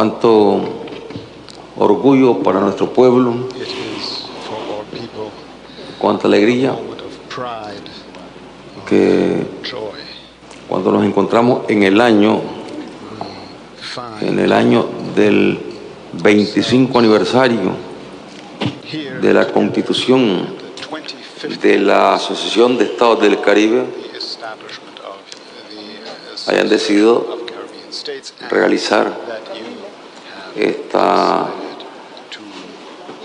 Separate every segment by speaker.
Speaker 1: Cuánto orgullo para nuestro pueblo,
Speaker 2: It is for our people
Speaker 1: cuánta
Speaker 2: a
Speaker 1: alegría
Speaker 2: moment of pride,
Speaker 1: que
Speaker 2: joy.
Speaker 1: cuando nos encontramos en el año del 25 aniversario
Speaker 2: Here
Speaker 1: de la
Speaker 2: together
Speaker 1: Constitución
Speaker 2: at the 25th
Speaker 1: de la Asociación de Estados del Caribe,
Speaker 2: the establishment of the
Speaker 1: hayan
Speaker 2: Association
Speaker 1: decidido
Speaker 2: of Caribbean States, and
Speaker 1: realizar
Speaker 2: that you have
Speaker 1: esta
Speaker 2: decided to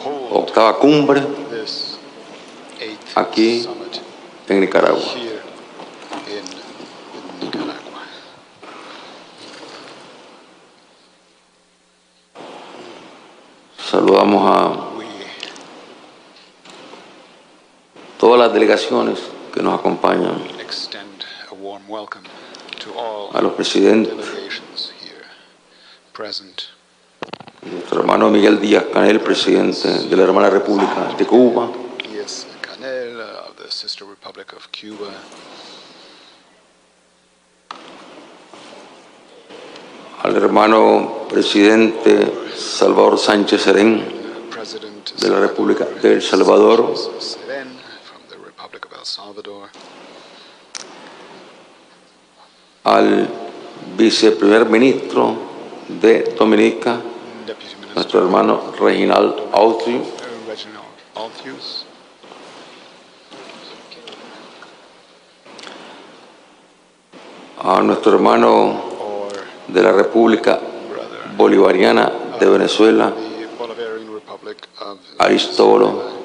Speaker 2: hold
Speaker 1: octava cumbre
Speaker 2: this 8th
Speaker 1: aquí
Speaker 2: summit
Speaker 1: en Nicaragua.
Speaker 2: here in Nicaragua.
Speaker 1: Saludamos a
Speaker 2: We
Speaker 1: todas las delegaciones que nos acompañan,
Speaker 2: extend a warm welcome to all
Speaker 1: a los presidentes,
Speaker 2: delegations here present.
Speaker 1: nuestro hermano Miguel Díaz-Canel, presidente de la Hermana República de Cuba,
Speaker 2: Díaz-Canel of the Sister Republic of Cuba.
Speaker 1: al hermano presidente Salvador Sánchez Serén
Speaker 2: President
Speaker 1: de la República de El Salvador,
Speaker 2: Serén from the Republic of El Salvador.
Speaker 1: al viceprimer ministro de Dominica,
Speaker 2: Deputy Minister
Speaker 1: nuestro hermano Reginald Autry,
Speaker 2: Reginald Althues.
Speaker 1: a nuestro hermano
Speaker 2: Or
Speaker 1: de la República
Speaker 2: brother
Speaker 1: Bolivariana de Venezuela,
Speaker 2: the Bolivarian Republic of
Speaker 1: Aristóbulo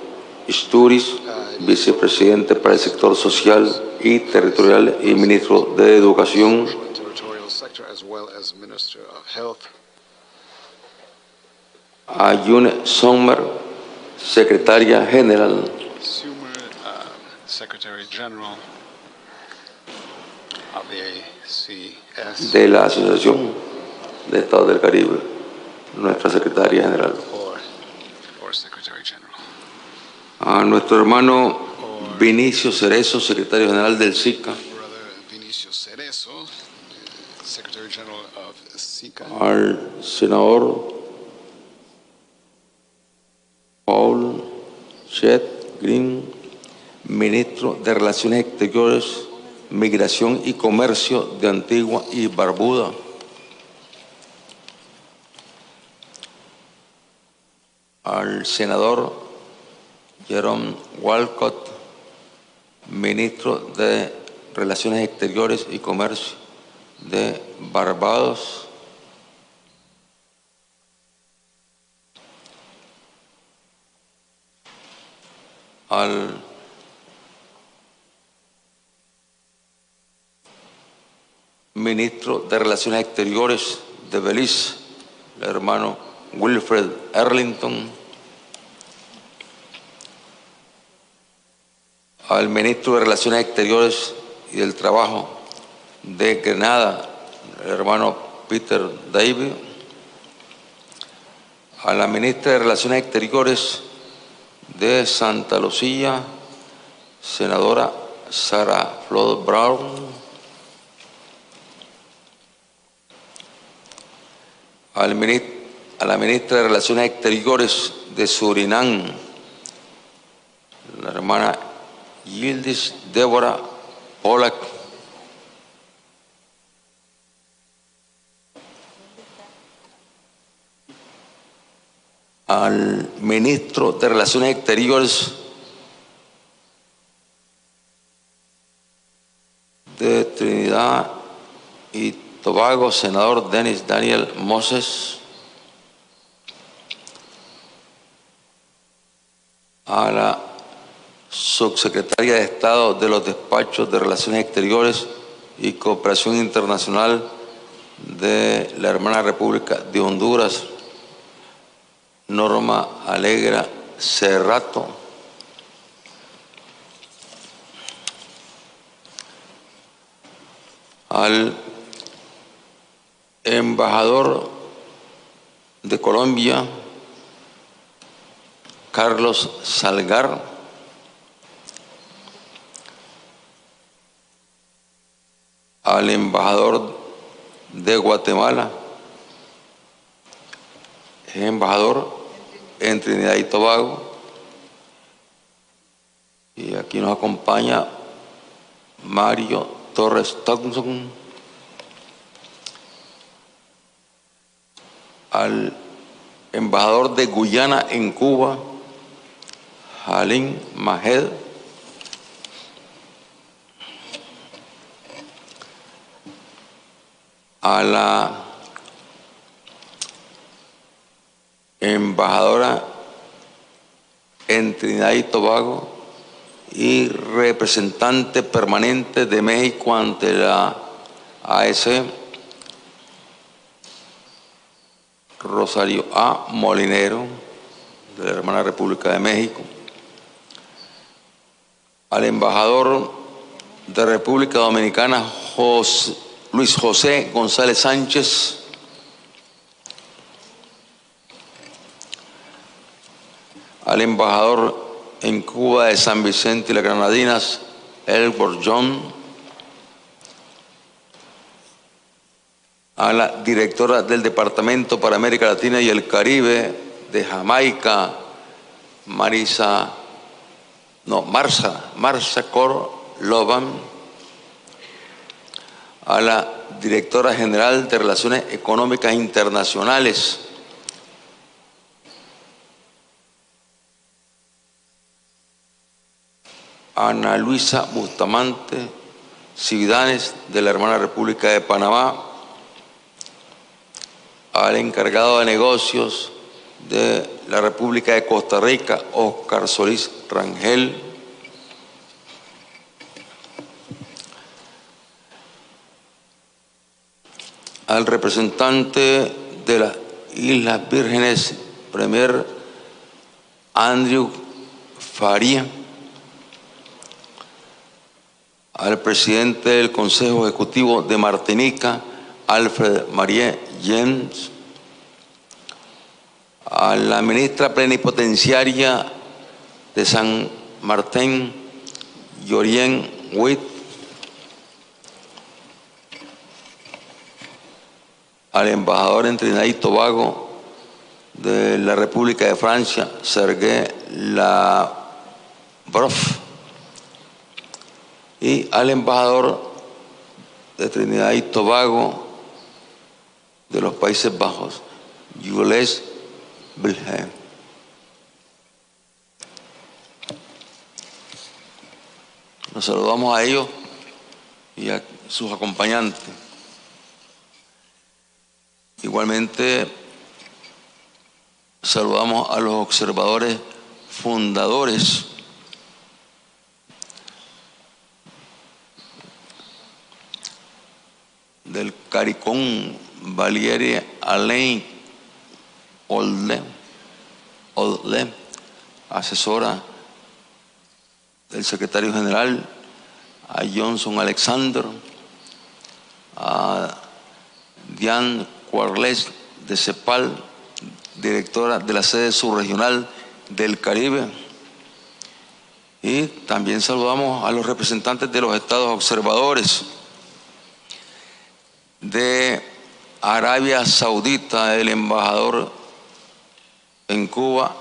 Speaker 1: Isturiz, vicepresidente para el sector social y territorial y ministro de Educación,
Speaker 2: Social and Territorial Sector, as well as Minister of Health.
Speaker 1: a Yune Sommer, secretaria general
Speaker 2: Sumer, Secretary General of the ACS,
Speaker 1: de la Asociación de Estados del Caribe, nuestra secretaria general,
Speaker 2: or Secretary General.
Speaker 1: a nuestro hermano Vinicio Cerezo, secretario general del SICA,
Speaker 2: Brother Vinicio Cerezo, Secretary General of SICA.
Speaker 1: al senador Paul Chet Green, ministro de Relaciones Exteriores, Migración y Comercio de Antigua y Barbuda, al senador Jerome Walcott, ministro de Relaciones Exteriores y Comercio de Barbados, al ministro de Relaciones Exteriores de Belice, el hermano Wilfred Arlington, al ministro de Relaciones Exteriores y del Trabajo de Grenada, el hermano Peter David, a la ministra de Relaciones Exteriores de Santa Lucía, senadora Sarah Flood Brown, a la ministra de Relaciones Exteriores de Surinam, la hermana Yildiz Débora Pollack, al ministro de Relaciones Exteriores de Trinidad y Tobago, senador Denis Daniel Moses, a la subsecretaria de Estado de los Despachos de Relaciones Exteriores y Cooperación Internacional de la Hermana República de Honduras, Norma Alegra Cerrato, al embajador de Colombia, Carlos Salgar, al embajador de Guatemala, embajador en Trinidad y Tobago. Y aquí nos acompaña Mario Torres Thompson, al embajador de Guyana en Cuba, Halim Mahed, a la embajadora en Trinidad y Tobago y representante permanente de México ante la AEC, Rosario A. Molinero, de la hermana República de México, al embajador de República Dominicana, Luis José González Sánchez, al embajador en Cuba de San Vicente y las Granadinas, Elbor John, a la directora del Departamento para América Latina y el Caribe de Jamaica, Marsa Cor-Loban, a la directora general de Relaciones Económicas Internacionales, Ana Luisa Bustamante Cividanes, de la hermana República de Panamá, al encargado de negocios de la República de Costa Rica, Óscar Solís Rangel, al representante de las Islas Vírgenes, Premier Andrew Faría, al presidente del Consejo Ejecutivo de Martinica, Alfred Marie James, a la ministra plenipotenciaria de San Martín, Yorien Witt, al embajador en Trinidad y Tobago de la República de Francia, Serge Labroff, y al embajador de Trinidad y Tobago de los Países Bajos, Jules Wilhelm. Nos saludamos a ellos y a sus acompañantes. Igualmente saludamos a los observadores fundadores del CARICOM, Valerie Alain Olde, asesora del secretario general, a Johnson Alexander, a Diane Cuarles de CEPAL, directora de la sede subregional del Caribe, y también saludamos a los representantes de los estados observadores de Arabia Saudita, el embajador en Cuba,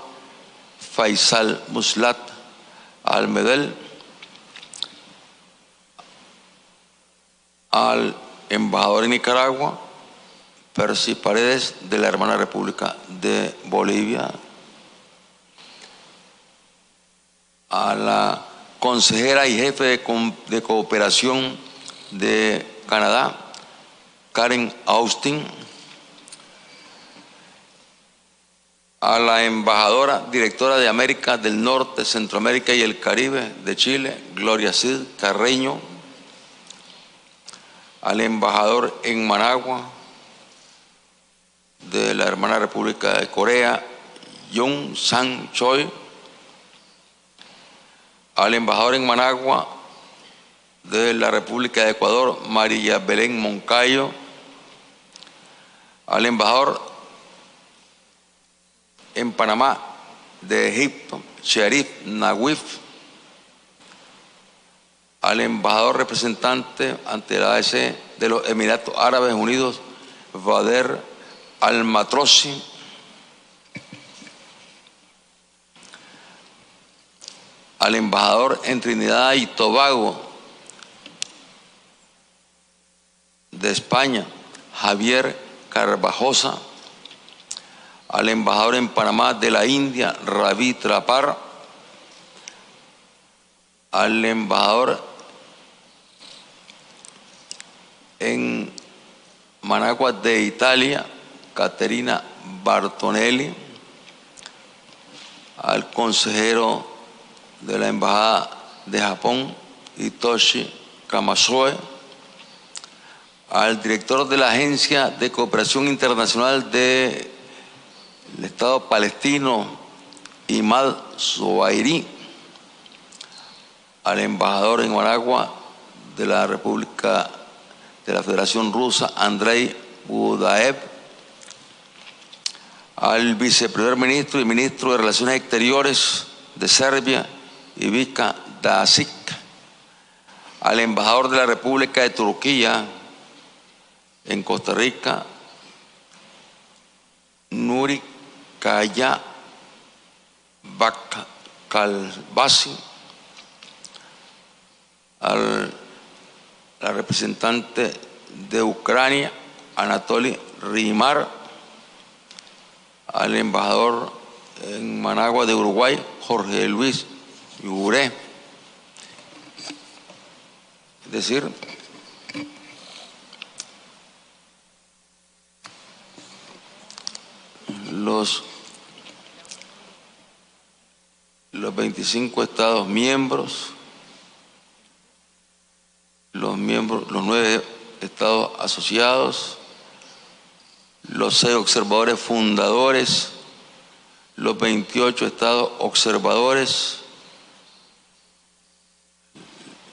Speaker 1: Faisal Muslat Almedel, al embajador en Nicaragua, Percy Paredes, de la hermana República de Bolivia, a la consejera y jefe de cooperación de Canadá, Karen Austin, a la embajadora directora de América del Norte, Centroamérica y el Caribe de Chile, Gloria Cid Carreño, al embajador en Managua de la hermana República de Corea, Yoon Sang Choi, al embajador en Managua de la República de Ecuador, María Belén Moncayo, al embajador en Panamá de Egipto, Sherif Nawif, al embajador representante ante la AEC de los Emiratos Árabes Unidos, Vader Al-Matrosi, al embajador en Trinidad y Tobago de España, Javier Carvajosa, al embajador en Panamá de la India, Ravi Trapar, al embajador en Managua de Italia, Caterina Bartonelli, al consejero de la Embajada de Japón, Hitoshi Kamasoe, al director de la Agencia de Cooperación Internacional del Estado palestino, Imad Zoairi, al embajador en Managua de la República de la Federación Rusa, Andrei Budaev, al viceprimer ministro y ministro de Relaciones Exteriores de Serbia, Ivica Dacic, al embajador de la República de Turquía en Costa Rica, Nuri Kaya Bakalbasi, a la representante de Ucrania, Anatoly Rimar, al embajador en Managua de Uruguay, Jorge Luis Lluré. Es decir, los 25 Estados miembros, los 9 Estados asociados, los 6 observadores fundadores, los 28 Estados observadores,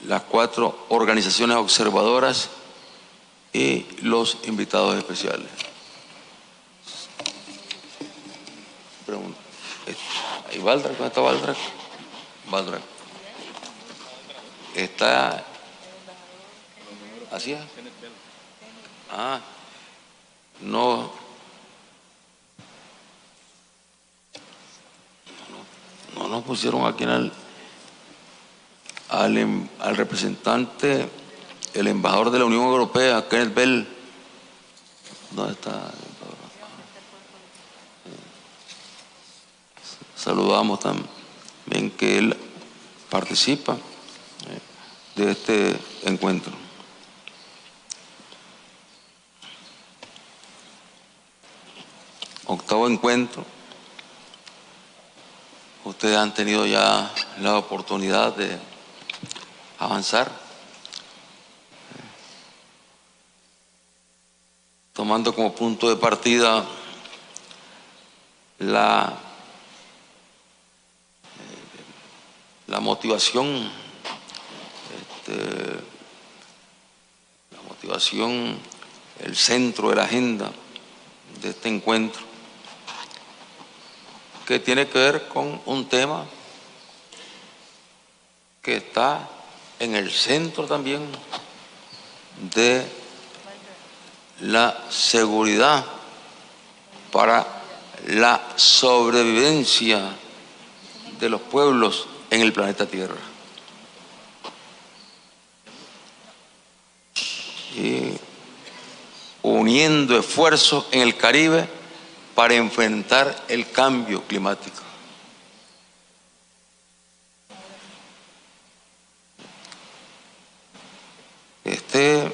Speaker 1: las 4 organizaciones observadoras y los invitados especiales. Pregunta. ¿Y Valdrak? ¿Dónde está Valdrak? Valdrak. Está... ¿Así es? Ah, no nos pusieron aquí al representante, el embajador de la Unión Europea, Kenneth Bell. ¿Dónde está? Saludamos también que él participa de este encuentro. Octavo encuentro. Ustedes han tenido ya la oportunidad de avanzar, tomando como punto de partida la motivación, el centro de la agenda de este encuentro, que tiene que ver con un tema que está en el centro también de la seguridad para la sobrevivencia de los pueblos en el planeta Tierra. Y uniendo esfuerzos en el Caribe para enfrentar el cambio climático. Este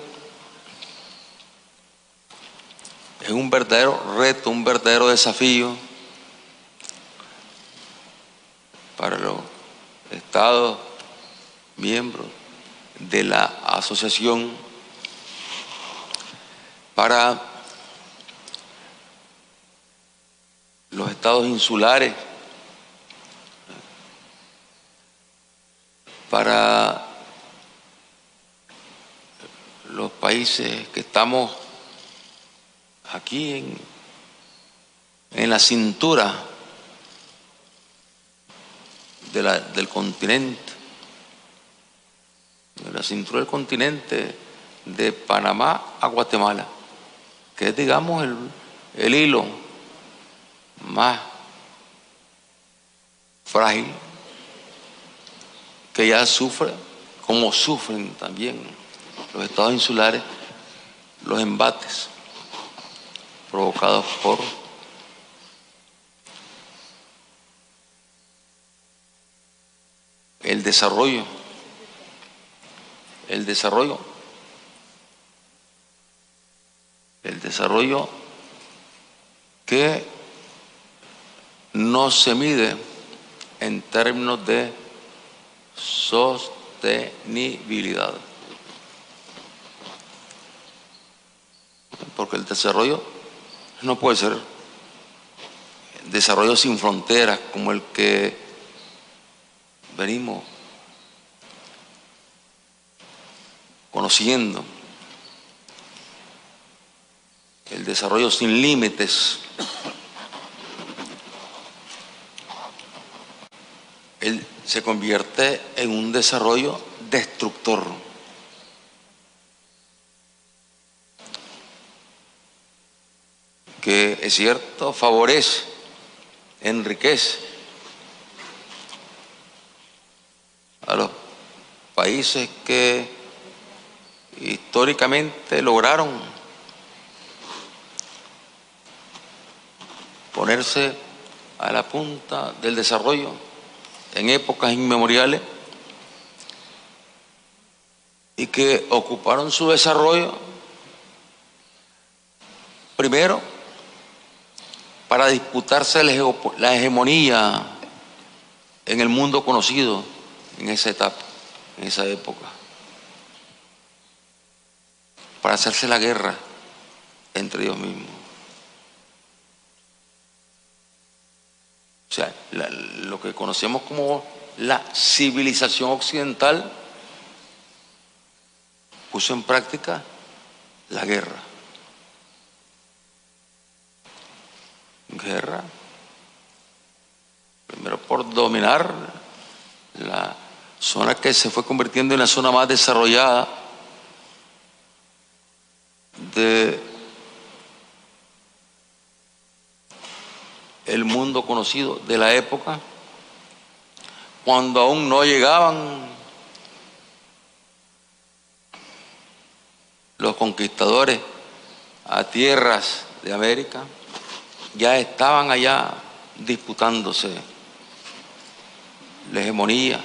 Speaker 1: es un verdadero reto, un verdadero desafío para los Estados miembros de la asociación, para los estados insulares, para los países que estamos aquí en la cintura del continente, en la cintura del continente de Panamá a Guatemala, que es, digamos, el hilo más frágil que ya sufre, como sufren también los estados insulares, los embates provocados por el desarrollo que no se mide en términos de sostenibilidad. Porque el desarrollo no puede ser desarrollo sin fronteras como el que venimos conociendo, el desarrollo sin límites, él se convierte en un desarrollo destructor. Que es cierto, favorece, enriquece a los países que históricamente lograron ponerse a la punta del desarrollo en épocas inmemoriales y que ocuparon su desarrollo primero para disputarse la hegemonía en el mundo conocido en esa etapa, en esa época, para hacerse la guerra entre ellos mismos. O sea, lo que conocemos como la civilización occidental puso en práctica la guerra. Guerra, primero por dominar la zona que se fue convirtiendo en la zona más desarrollada de el mundo conocido de la época, cuando aún no llegaban los conquistadores a tierras de América, ya estaban allá disputándose la hegemonía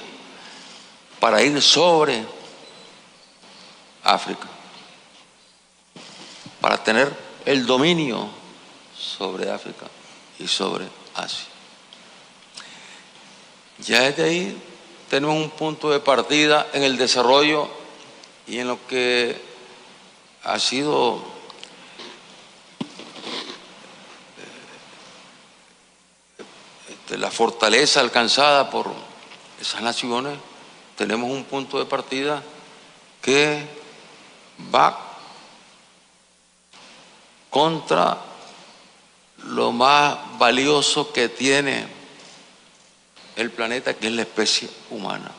Speaker 1: para ir sobre África, para tener el dominio sobre África y sobre Asia. Ya desde ahí tenemos un punto de partida en el desarrollo y en lo que ha sido la fortaleza alcanzada por esas naciones. Tenemos un punto de partida que va contra lo más valioso que tiene el planeta, que es la especie humana.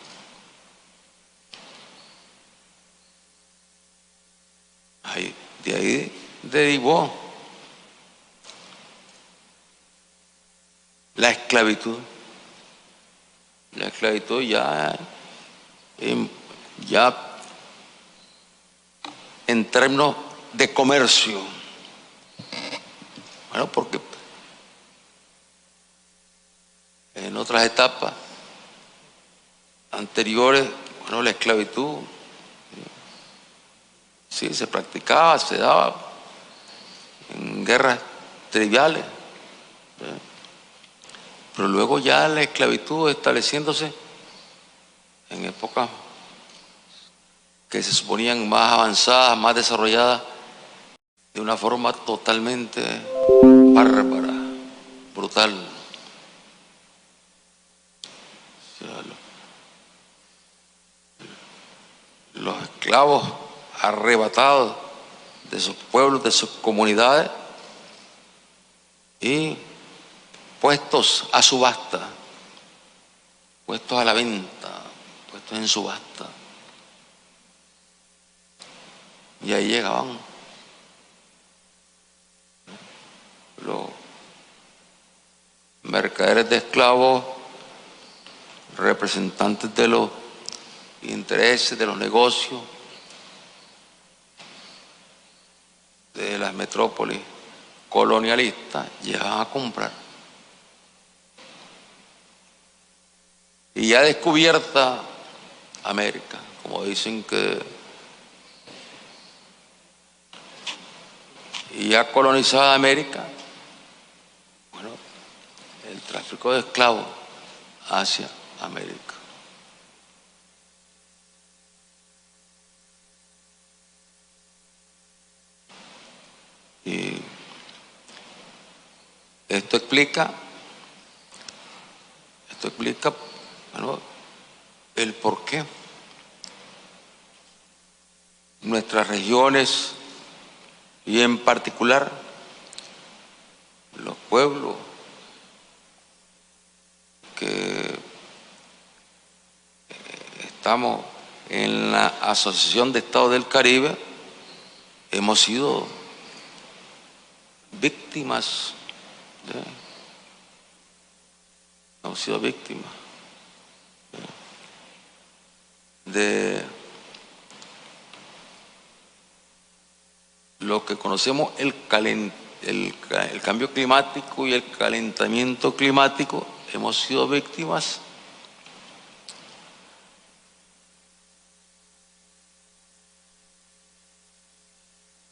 Speaker 1: De ahí derivó la esclavitud. La esclavitud ya en términos de comercio. Bueno, porque en otras etapas anteriores, bueno, la esclavitud sí se practicaba, se daba en guerras triviales, pero luego ya la esclavitud estableciéndose en épocas que se suponían más avanzadas, más desarrolladas, de una forma totalmente bárbara, brutal. O sea, los esclavos arrebatados de sus pueblos, de sus comunidades y puestos a subasta, puestos a la venta, puestos en subasta. Y ahí llegaban los mercaderes de esclavos, representantes de los intereses de los negocios de las metrópolis colonialistas llegan a comprar. Y ya descubierta América, como dicen que, y ya colonizada América, bueno, el tráfico de esclavos hacia América. Y esto explica, bueno, el por qué nuestras regiones y en particular los pueblos que estamos en la Asociación de Estados del Caribe hemos sido víctimas, de lo que conocemos el cambio climático y el calentamiento climático. Hemos sido víctimas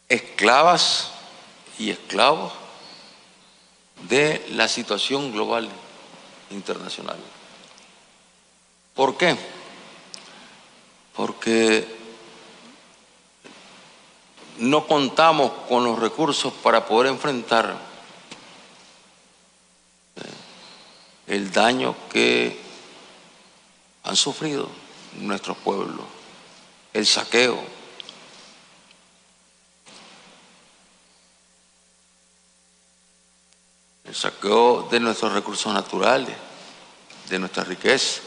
Speaker 1: esclavas y esclavos de la situación global internacional. ¿Por qué? Porque no contamos con los recursos para poder enfrentar el daño que han sufrido nuestros pueblos, el saqueo, de nuestros recursos naturales, de nuestra riqueza.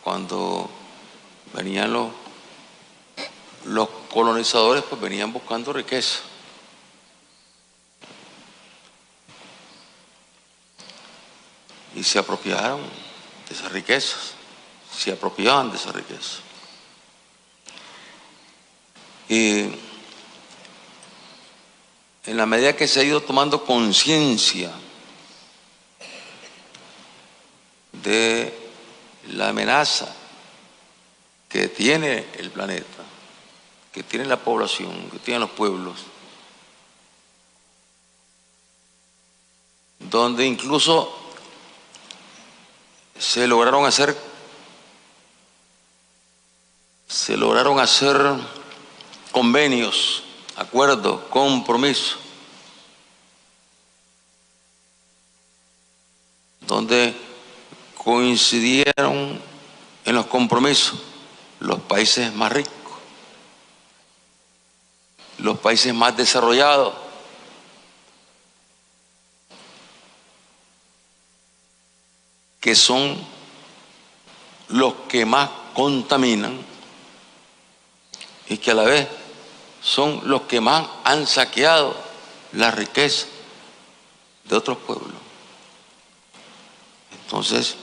Speaker 1: Cuando venían los colonizadores, pues venían buscando riqueza. Y se apropiaron de esas riquezas, se apropiaban de esas riquezas. Y en la medida que se ha ido tomando conciencia de la amenaza que tiene el planeta, que tiene la población, que tienen los pueblos, donde incluso se lograron hacer convenios, acuerdos, compromisos, donde coincidieron en los compromisos los países más ricos, los países más desarrollados, que son los que más contaminan y que a la vez son los que más han saqueado la riqueza de otros pueblos. Entonces,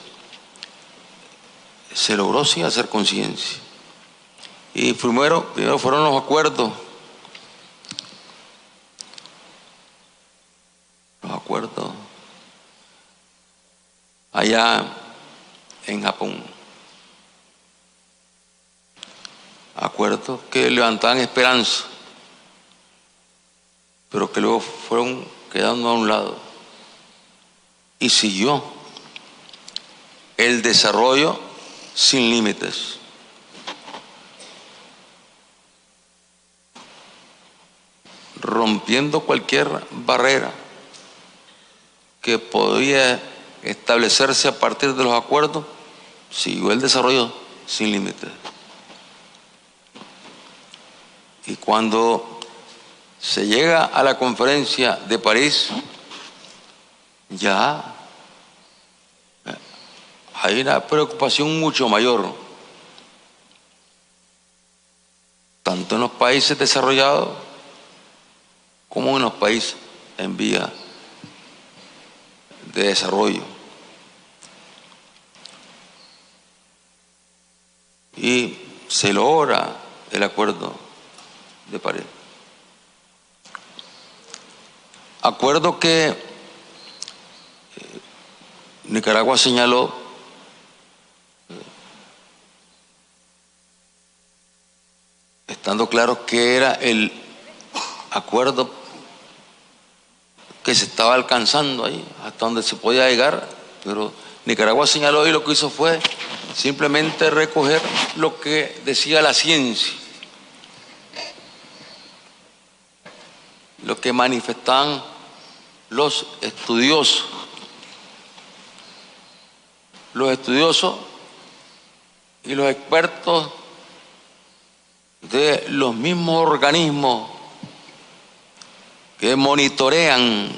Speaker 1: se logró sí hacer conciencia. Y primero fueron los acuerdos. Allá en Japón. Acuerdos que levantaban esperanza, pero que luego fueron quedando a un lado. Y siguió el desarrollo sin límites. Rompiendo cualquier barrera que podía establecerse a partir de los acuerdos, siguió el desarrollo sin límites. Y cuando se llega a la conferencia de París, ya hay una preocupación mucho mayor, tanto en los países desarrollados como en los países en vía de desarrollo. Y se logra el Acuerdo de París. Acuerdo que Nicaragua señaló estando claro que era el acuerdo que se estaba alcanzando ahí, hasta donde se podía llegar, pero Nicaragua señaló y lo que hizo fue simplemente recoger lo que decía la ciencia, lo que manifestaban los estudiosos. Los estudiosos y los expertos de los mismos organismos que monitorean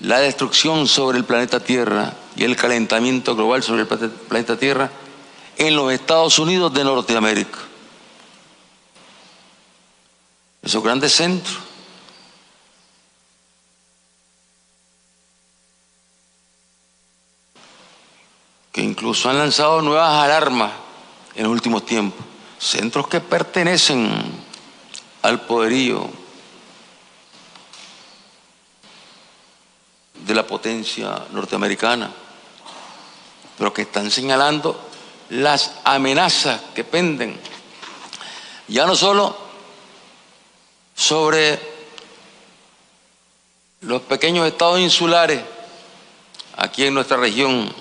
Speaker 1: la destrucción sobre el planeta Tierra y el calentamiento global sobre el planeta Tierra en los Estados Unidos de Norteamérica. Esos grandes centros que incluso han lanzado nuevas alarmas en los últimos tiempos, centros que pertenecen al poderío de la potencia norteamericana, pero que están señalando las amenazas que penden, ya no solo sobre los pequeños estados insulares aquí en nuestra región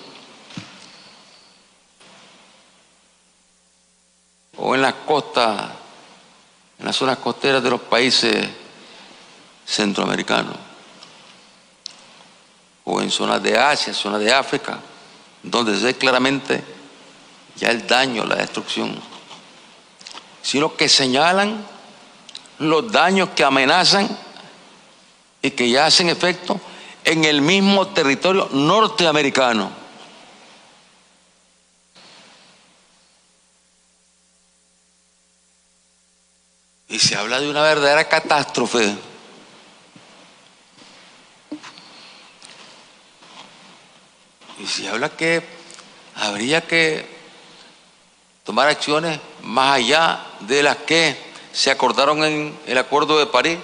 Speaker 1: o en las costas, en las zonas costeras de los países centroamericanos, o en zonas de Asia, zonas de África, donde se ve claramente ya el daño, la destrucción, sino que señalan los daños que amenazan y que ya hacen efecto en el mismo territorio norteamericano. Y se habla de una verdadera catástrofe. Y se habla que habría que tomar acciones más allá de las que se acordaron en el Acuerdo de París,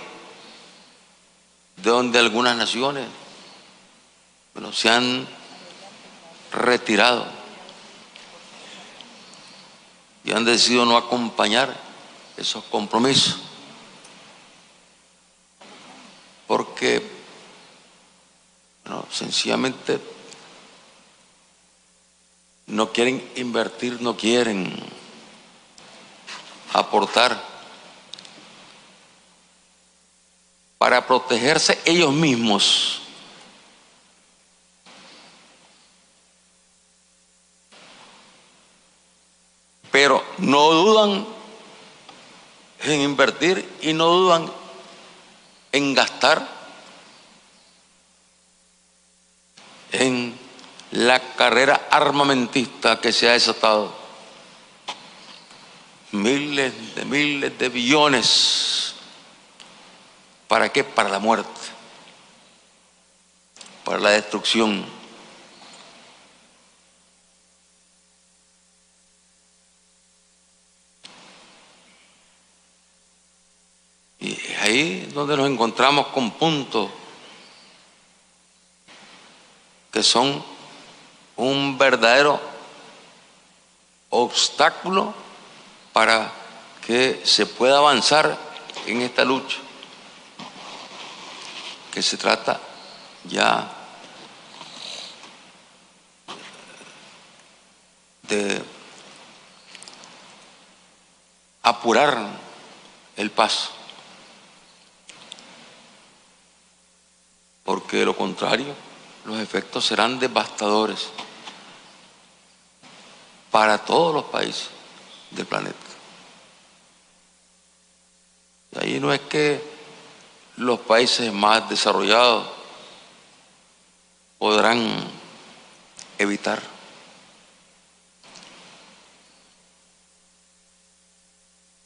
Speaker 1: de donde algunas naciones, bueno, se han retirado y han decidido no acompañar esos compromisos, porque bueno, sencillamente no quieren invertir, no quieren aportar para protegerse ellos mismos. Pero no dudan en invertir y no dudan en gastar en la carrera armamentista que se ha desatado. Miles de billones. ¿Para qué? Para la muerte, para la destrucción. Y es ahí donde nos encontramos con puntos que son un verdadero obstáculo para que se pueda avanzar en esta lucha, que se trata ya de apurar el paso, porque de lo contrario los efectos serán devastadores para todos los países del planeta. Y ahí no es que los países más desarrollados podrán evitar.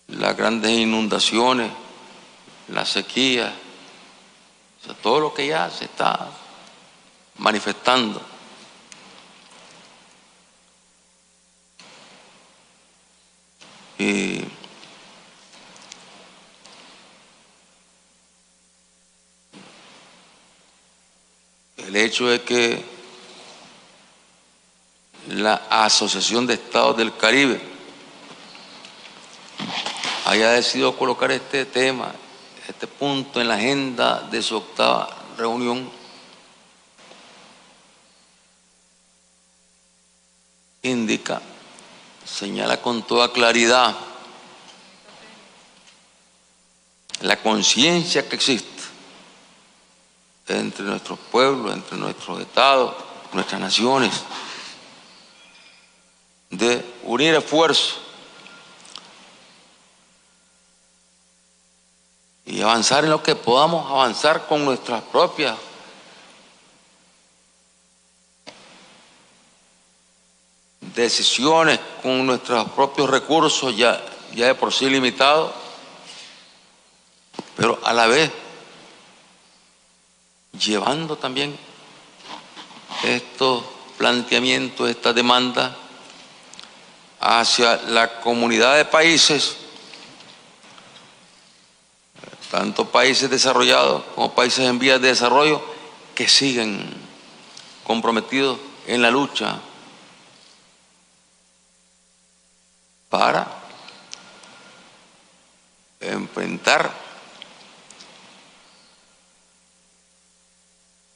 Speaker 1: Las grandes inundaciones, la sequía, o sea, todo lo que ya se está manifestando. Y el hecho de que la Asociación de Estados del Caribe haya decidido colocar este tema, este punto en la agenda de su 8ª reunión, indica, señala con toda claridad la conciencia que existe entre nuestros pueblos, entre nuestros estados, nuestras naciones, de unir esfuerzos y avanzar en lo que podamos avanzar con nuestras propias decisiones, con nuestros propios recursos ya de por sí limitados, pero a la vez llevando también estos planteamientos, estas demandas hacia la comunidad de países, tanto países desarrollados como países en vías de desarrollo, que siguen comprometidos en la lucha para enfrentar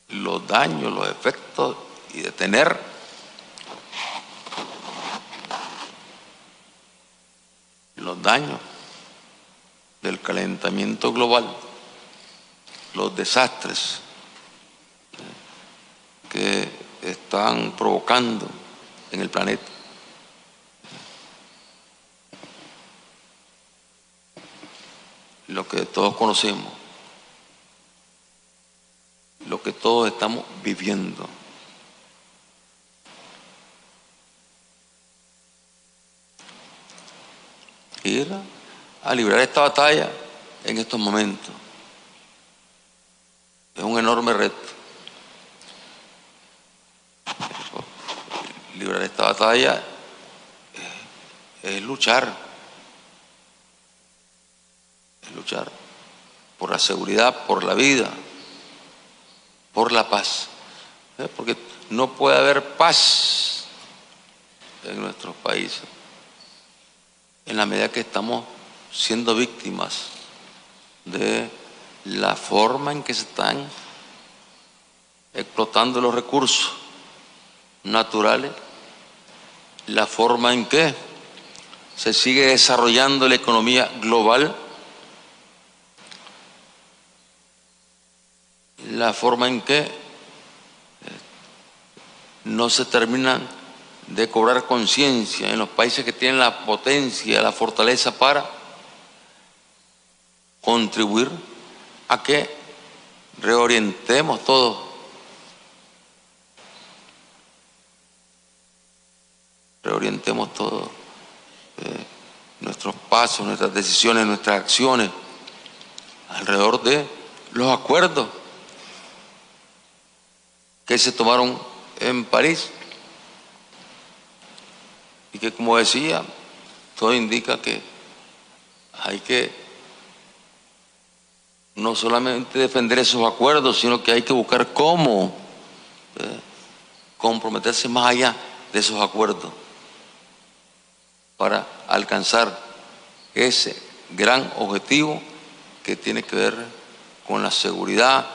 Speaker 1: los daños, los efectos y detener los daños del calentamiento global, los desastres que están provocando en el planeta. Lo que todos conocemos, lo que todos estamos viviendo. Ir a librar esta batalla en estos momentos es un enorme reto. Librar esta batalla es luchar por la seguridad, por la vida, por la paz. Porque no puede haber paz en nuestros países en la medida que estamos siendo víctimas de la forma en que se están explotando los recursos naturales, la forma en que se sigue desarrollando la economía global, la forma en que no se terminan de cobrar conciencia en los países que tienen la potencia, la fortaleza para contribuir a que reorientemos todos nuestros pasos, nuestras decisiones, nuestras acciones alrededor de los acuerdos que se tomaron en París y que, como decía, todo indica que hay que no solamente defender esos acuerdos, sino que hay que buscar cómo comprometerse más allá de esos acuerdos para alcanzar ese gran objetivo que tiene que ver con la seguridad,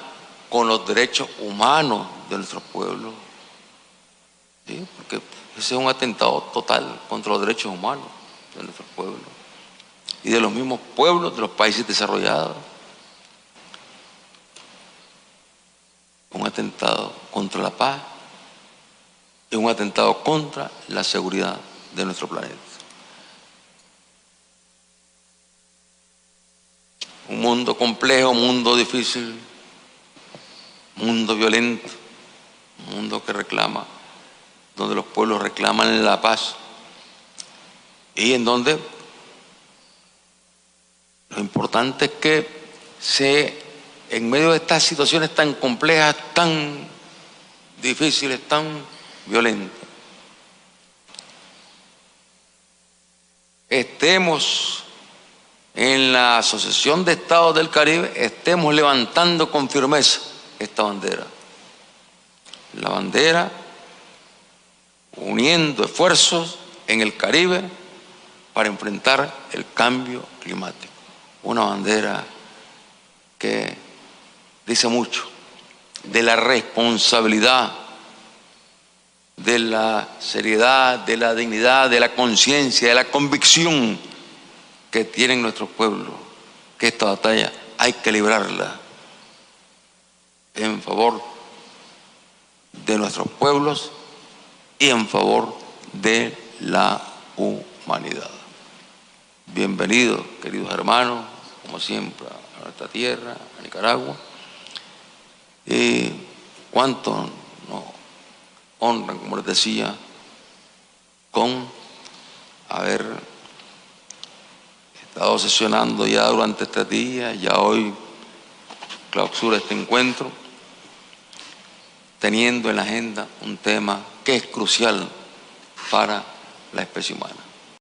Speaker 1: con los derechos humanos de nuestros pueblos. ¿Sí? Porque ese es un atentado total contra los derechos humanos de nuestros pueblos y de los mismos pueblos de los países desarrollados. Un atentado contra la paz y un atentado contra la seguridad de nuestro planeta. Un mundo complejo, un mundo difícil, un mundo violento, un mundo que reclama, donde los pueblos reclaman la paz y en donde lo importante es que en medio de estas situaciones tan complejas, tan difíciles, tan violentas, estemos en la Asociación de Estados del Caribe, estemos levantando con firmeza esta bandera. La bandera uniendo esfuerzos en el Caribe para enfrentar el cambio climático. Una bandera que dice mucho de la responsabilidad, de la seriedad, de la dignidad, de la conciencia, de la convicción que tienen nuestros pueblos, que esta batalla hay que librarla en favor de nuestros pueblos y en favor de la humanidad. Bienvenidos, queridos hermanos, como siempre, a nuestra tierra, a Nicaragua. Y cuánto nos honran, como les decía, con haber estado sesionando ya durante 3 días, ya hoy clausura este encuentro, teniendo en la agenda un tema que es crucial para la especie humana.